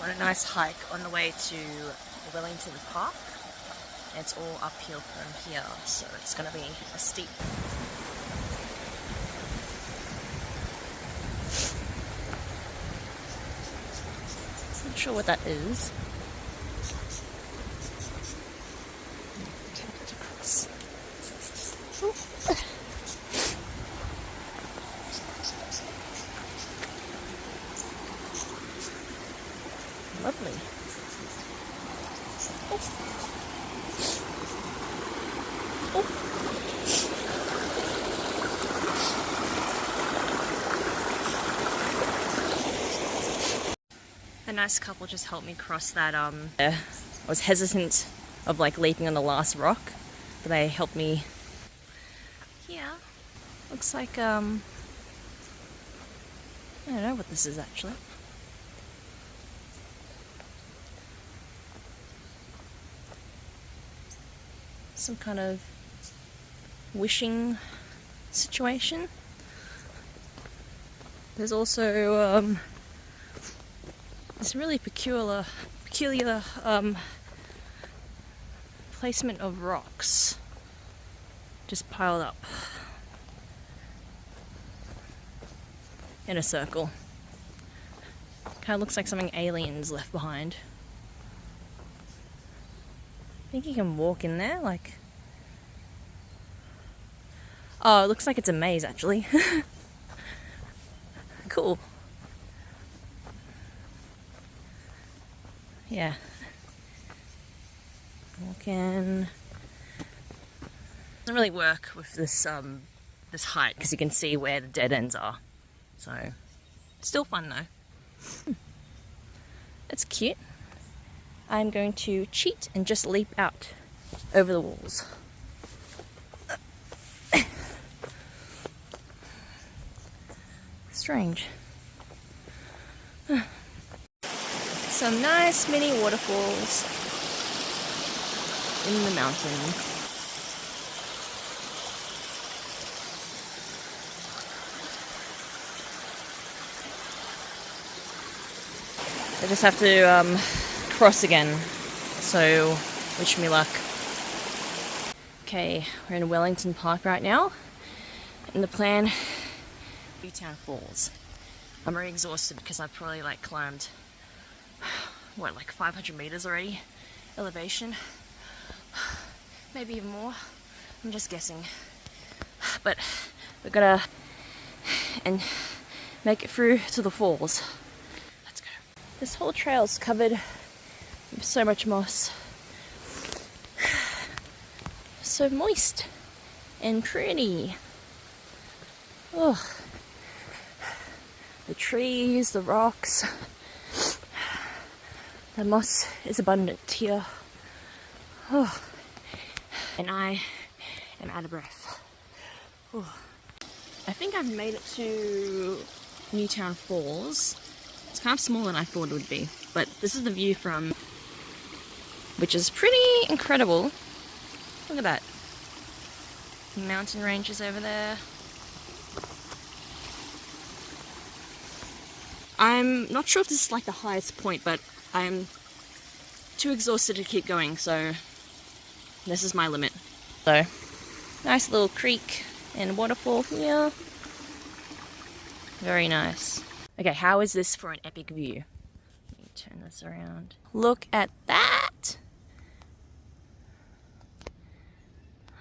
on a nice hike on the way to Wellington Park. And it's all uphill from here, so it's going to be a steep. Not sure what that is. Take it across. Ooh. Lovely. Oh. A nice couple just helped me cross that. I was hesitant of like leaping on the last rock, but they helped me. Here, looks like I don't know what this is actually. Some kind of wishing situation. There's also this really peculiar placement of rocks just piled up in a circle. Kind of looks like something aliens left behind. I think you can walk in there, like... Oh, it looks like it's a maze, actually. Cool. Yeah. Walking. Doesn't really work with this this height because you can see where the dead ends are. So, still fun though. It's cute. I'm going to cheat and just leap out over the walls. Strange. Some nice mini waterfalls in the mountain. I just have to cross again, so wish me luck. Okay, we're in Wellington Park right now, and the plan, Newtown Falls. I'm very exhausted because I've probably like climbed, what, like 500 meters already, elevation, maybe even more, I'm just guessing, but we're gonna and make it through to the falls. Let's go. This whole trail is covered with so much moss, so moist and pretty. Oh. The trees, the rocks, the moss is abundant here. Oh. And I am out of breath. Oh. I think I've made it to Newtown Falls. It's kind of smaller than I thought it would be, but this is the view from, which is pretty incredible. Look at that. Mountain ranges over there. I'm not sure if this is like the highest point, but I'm too exhausted to keep going, so this is my limit. So, nice little creek and waterfall here. Very nice. Okay, how is this for an epic view? Let me turn this around. Look at that!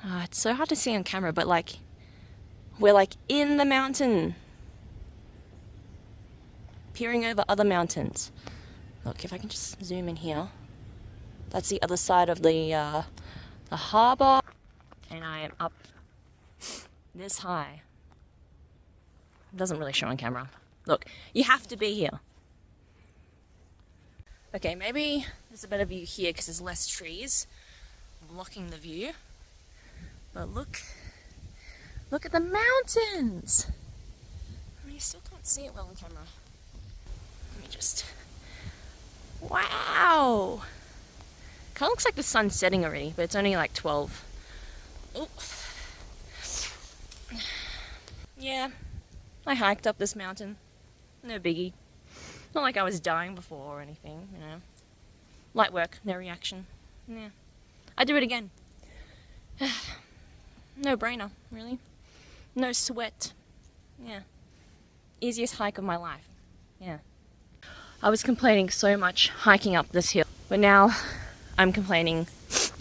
Oh, it's so hard to see on camera, but like, we're like in the mountain. Peering over other mountains. Look, if I can just zoom in here. That's the other side of the harbour. And I am up this high. It doesn't really show on camera. Look, you have to be here. Okay, maybe there's a better view here because there's less trees blocking the view. But look at the mountains. I mean, you still can't see it well on camera. Let me just, wow. Kind of looks like the sun's setting already, but it's only like 12. Oh. Yeah, I hiked up this mountain. No biggie. Not like I was dying before or anything, you know. Light work, no reaction. Yeah. I'd do it again. No brainer, really. No sweat. Yeah. Easiest hike of my life. Yeah. I was complaining so much hiking up this hill, but now I'm complaining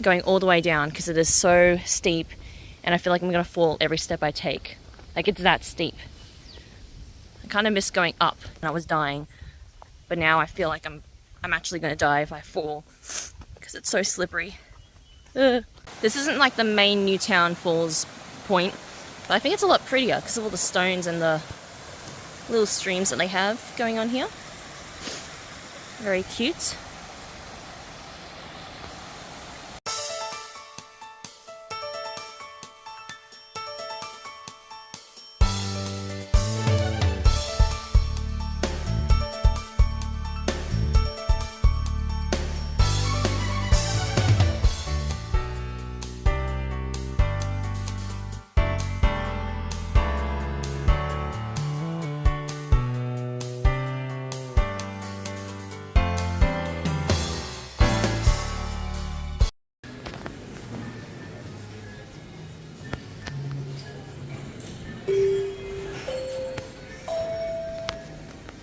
going all the way down because it is so steep and I feel like I'm gonna fall every step I take. Like, it's that steep. I kind of miss going up and I was dying, but now I feel like I'm actually gonna die if I fall because it's so slippery. Ugh. This isn't like the main Newtown Falls point, but I think it's a lot prettier because of all the stones and the little streams that they have going on here. Very cute.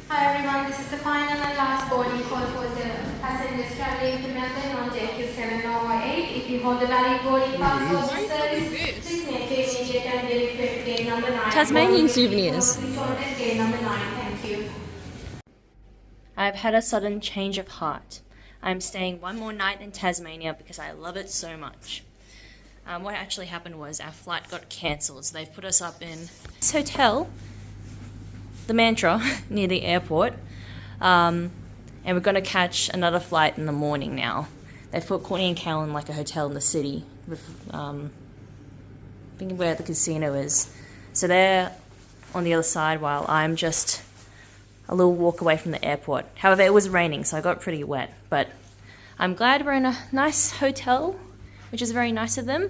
Hi everyone, this is the final and last boarding call for the passengers traveling to Melbourne on JQ708. If you hold a valid boarding pass for the service, please make your immediate and delivery gate number 9. Tasmanian souvenirs. Gate number 9, thank you. I've had a sudden change of heart. I'm staying one more night in Tasmania because I love it so much. What actually happened was our flight got cancelled, so they've put us up in this hotel, the Mantra, near the airport, and we're going to catch another flight in the morning now. They've put Courtney and Cal in like a hotel in the city, with, thinking where the casino is. So they're on the other side while I'm just a little walk away from the airport. However, it was raining, so I got pretty wet, but I'm glad we're in a nice hotel, which is very nice of them,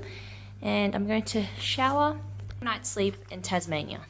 and I'm going to shower, night's sleep in Tasmania.